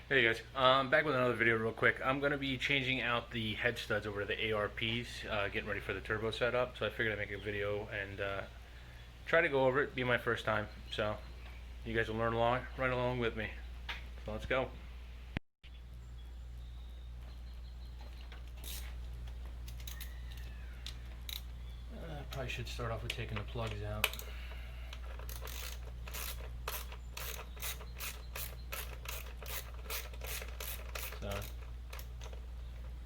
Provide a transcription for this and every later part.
Hey guys, back with another video real quick. I'm going to be changing out the head studs over to the ARPs, getting ready for the turbo setup. So I figured I'd make a video and try to go over it. Be my first time, so you guys will learn right along with me. So let's go. Probably should start off with taking the plugs out. So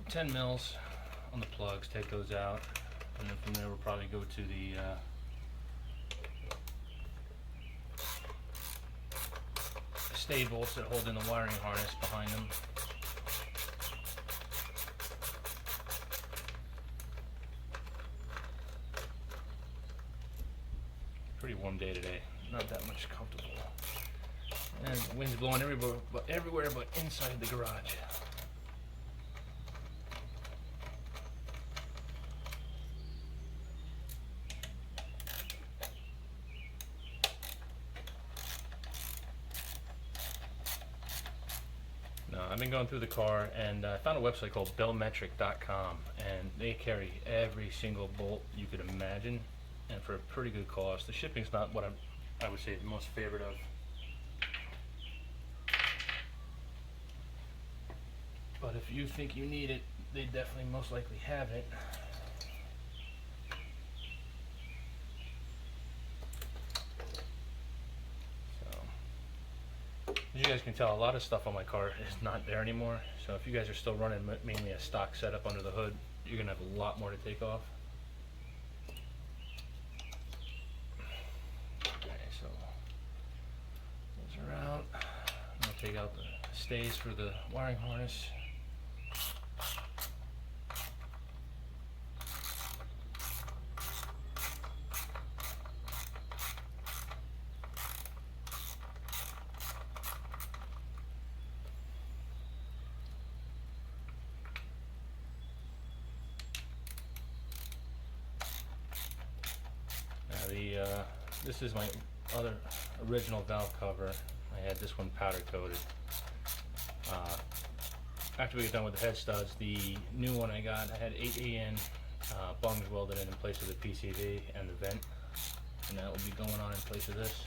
10 mils on the plugs, take those out, and then from there we'll probably go to the stay bolts that hold in the wiring harness behind them. Pretty warm day today, not that much comfortable. And the wind's blowing everywhere but inside the garage. No, I've been going through the car and I found a website called bellmetric.com, and they carry every single bolt you could imagine, and for a pretty good cost. The shipping's not what I would say the most favorite of. But if you think you need it, they definitely most likely have it. So, as you guys can tell, a lot of stuff on my car is not there anymore. So if you guys are still running mainly a stock setup under the hood, you're going to have a lot more to take off. Okay, so those are out. I'm going to take out the stays for the wiring harness. This is my other original valve cover. I had this one powder coated. After we get done with the head studs, the new one I got, I had 8 AN bungs welded in place of the PCV and the vent, and that will be going on in place of this.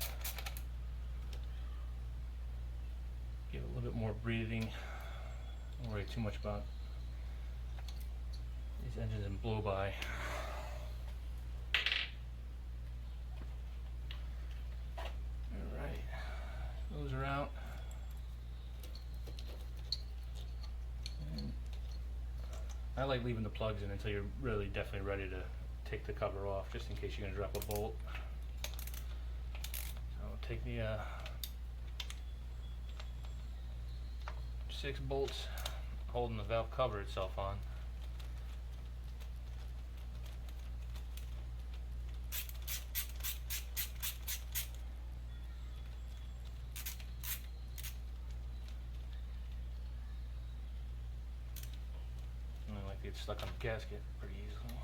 Give it a little bit more breathing. Don't worry too much about these engines and blow by. Those are out. And I like leaving the plugs in until you're really definitely ready to take the cover off, just in case you're going to drop a bolt. So I'll take the 6 bolts holding the valve cover itself on. Get stuck on the gasket pretty easily.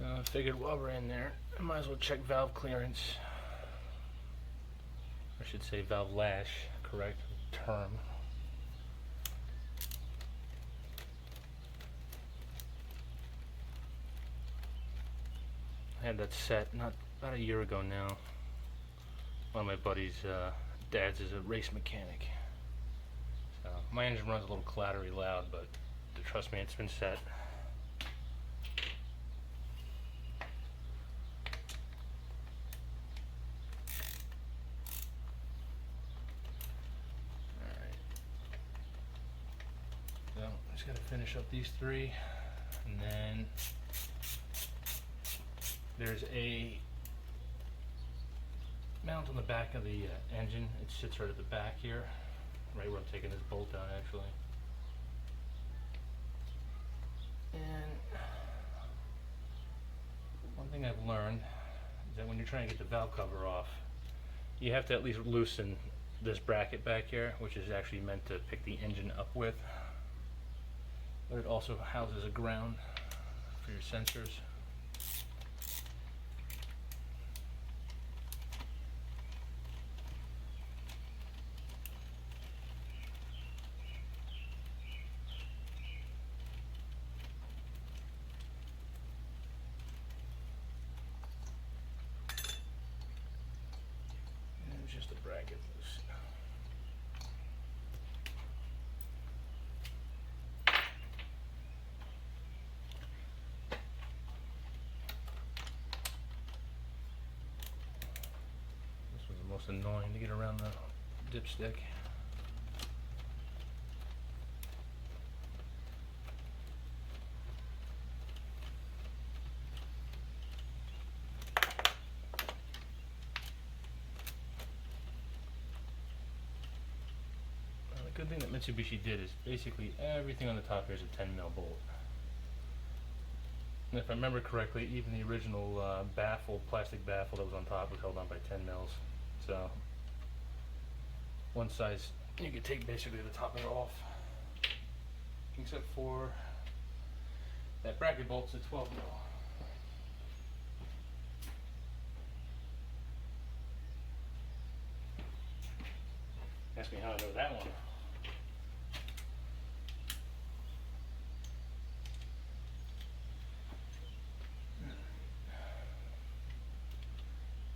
I figured while we're in there, I might as well check valve clearance. I should say valve lash, correct term. I had that set about a year ago now. One of my buddy's dads is a race mechanic. So my engine runs a little clattery loud, but trust me, it's been set. Just got to finish up these 3, and then there's a mount on the back of the engine. It sits right at the back here, right where I'm taking this bolt down actually. I've learned is that when you're trying to get the valve cover off, you have to at least loosen this bracket back here, which is actually meant to pick the engine up with, but it also houses a ground for your sensors. Just a bracket loose. This was the most annoying to get around the dipstick. The good thing that Mitsubishi did is basically everything on the top here is a 10 mil bolt. And if I remember correctly, even the original baffle, plastic baffle that was on top was held on by 10 mils. So one size, you could take basically the top of it off, except for that bracket bolt's a 12 mil. Ask me how I know that one.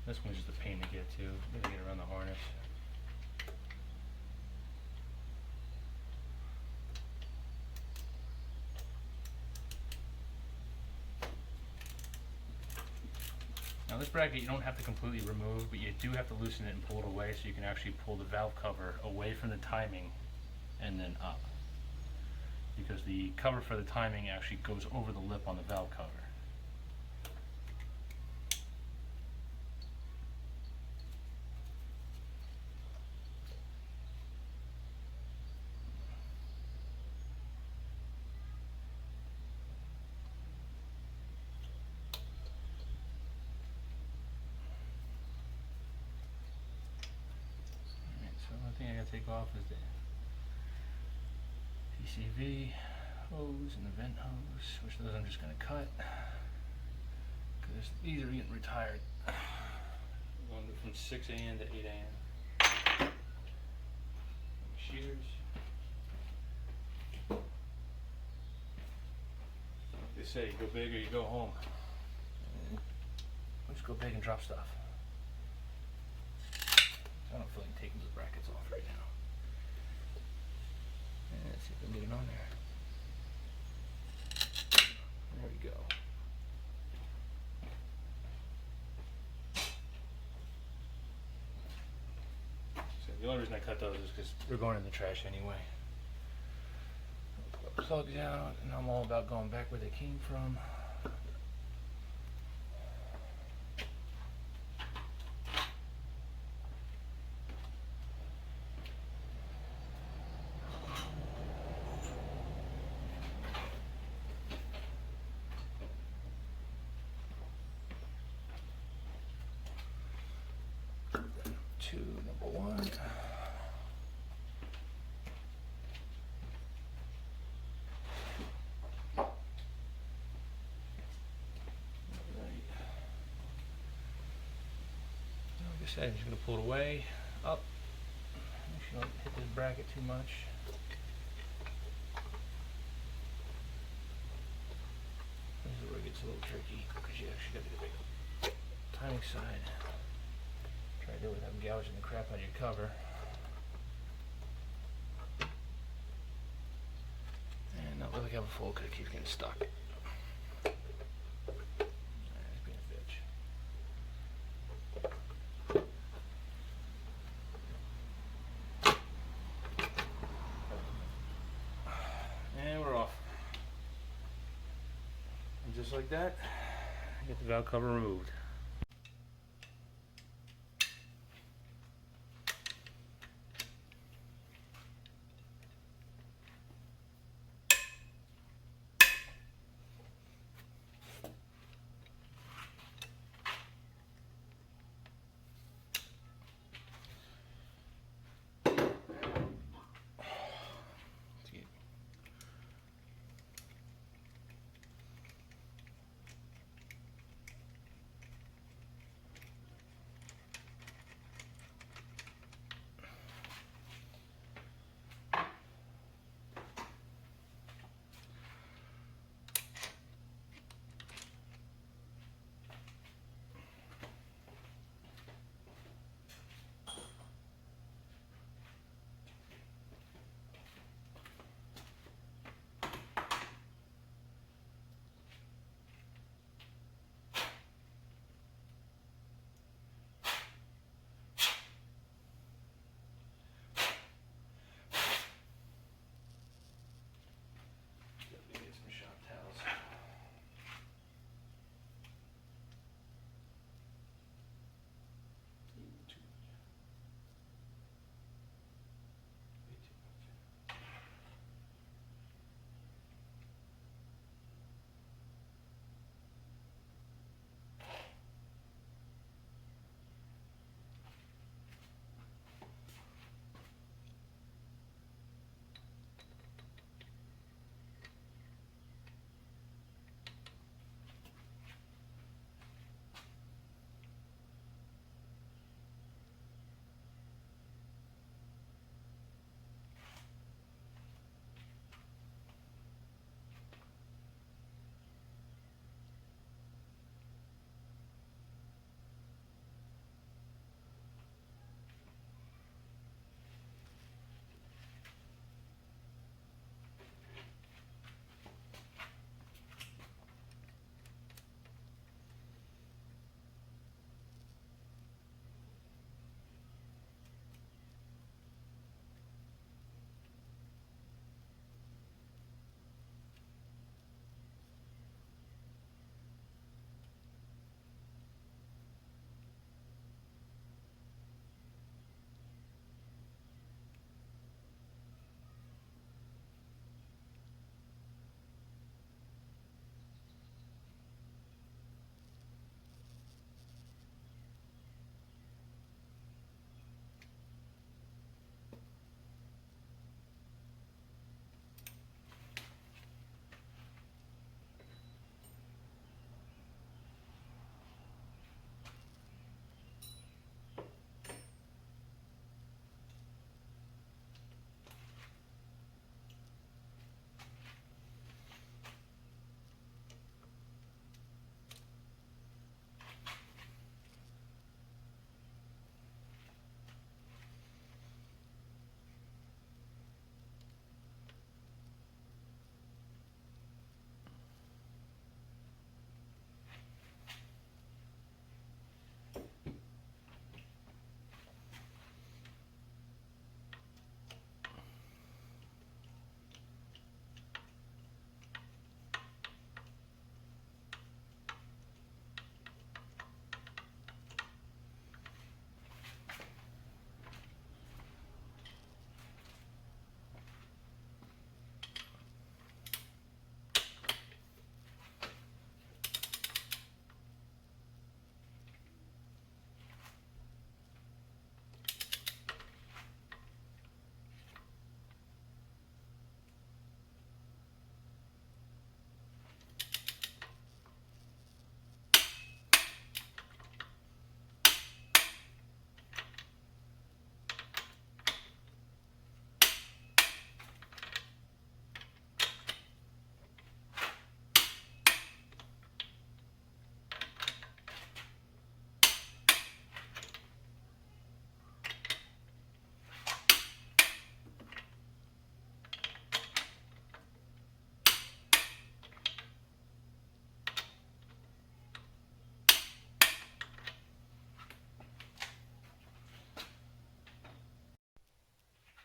This one's just a pain to get to. Gotta get around the harness. Now this bracket you don't have to completely remove, but you do have to loosen it and pull it away so you can actually pull the valve cover away from the timing and then up. Because the cover for the timing actually goes over the lip on the valve cover. The thing I gotta take off is the PCV hose and the vent hose, which those I'm just gonna cut because these are getting retired. Going from 6 a.m. to 8 a.m. Shears. Like they say, you go big or you go home. Let's go big and drop stuff. I don't feel like taking those brackets off right now. And let's see if I can get it on there. There we go. So the only reason I cut those is because they're going in the trash anyway. Pull the plugs out, and I'm all about going back where they came from. Number 1. Like I said, I'm just going to pull it away, up. Make sure you don't hit this bracket too much. This is where it gets a little tricky because you actually got to get the timing side. Try to do it without gouging the crap out of your cover. And not really have a full because it keeps getting stuck. It's being a bitch. And we're off. And just like that, get the valve cover removed.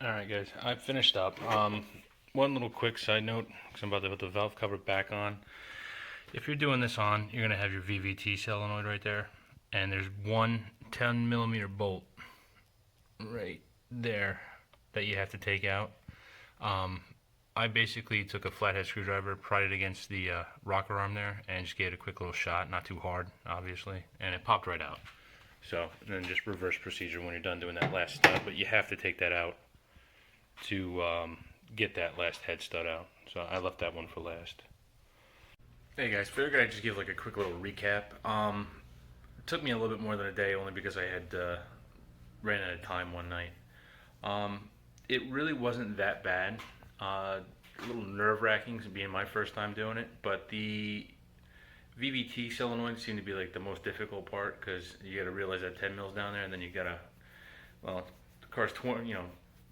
Alright guys, I finished up. One little quick side note, because I'm about to put the valve cover back on. If you're doing this on, you're going to have your VVT solenoid right there. And there's one 10mm bolt right there that you have to take out. I basically took a flathead screwdriver, pried it against the rocker arm there, and just gave it a quick little shot, not too hard, obviously, and it popped right out. So, then just reverse procedure when you're done doing that last stud, but you have to take that out to get that last head stud out. So I left that one for last. Hey guys, figured I'd just give like a quick little recap. It took me a little bit more than a day, only because I had ran out of time one night. It really wasn't that bad. A little nerve-wracking being my first time doing it, but the VVT solenoid seemed to be like the most difficult part, because you got to realize that 10 mils down there, and then you got to, well, the car's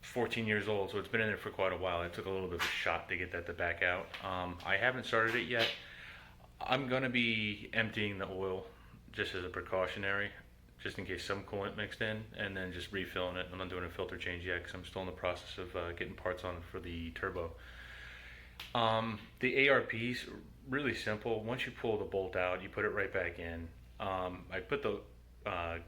14 years old, so it's been in there for quite a while. It took a little bit of a shot to get that to back out. I haven't started it yet. I'm gonna be emptying the oil just as a precautionary, just in case some coolant mixed in, and then just refilling it. I'm not doing a filter change yet because I'm still in the process of getting parts on for the turbo. The ARPs, really simple. Once you pull the bolt out, you put it right back in. I put the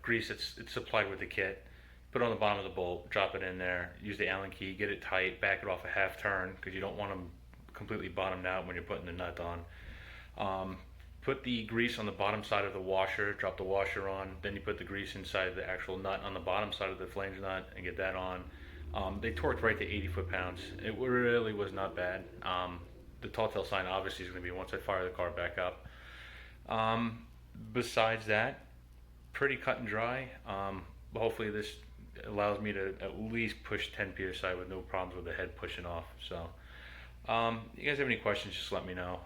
grease it's supplied with the kit, put it on the bottom of the bolt, drop it in there, use the Allen key, get it tight, back it off a half turn, because you don't want them completely bottomed out when you're putting the nut on. Put the grease on the bottom side of the washer, drop the washer on, then you put the grease inside the actual nut on the bottom side of the flange nut and get that on. They torqued right to 80 foot-pounds. It really was not bad. The tall tale sign obviously is going to be once I fire the car back up. Besides that, pretty cut and dry. Hopefully this allows me to at least push 10 psi with no problems with the head pushing off. So, you guys have any questions, just let me know.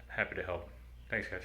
Happy to help. Thanks, guys.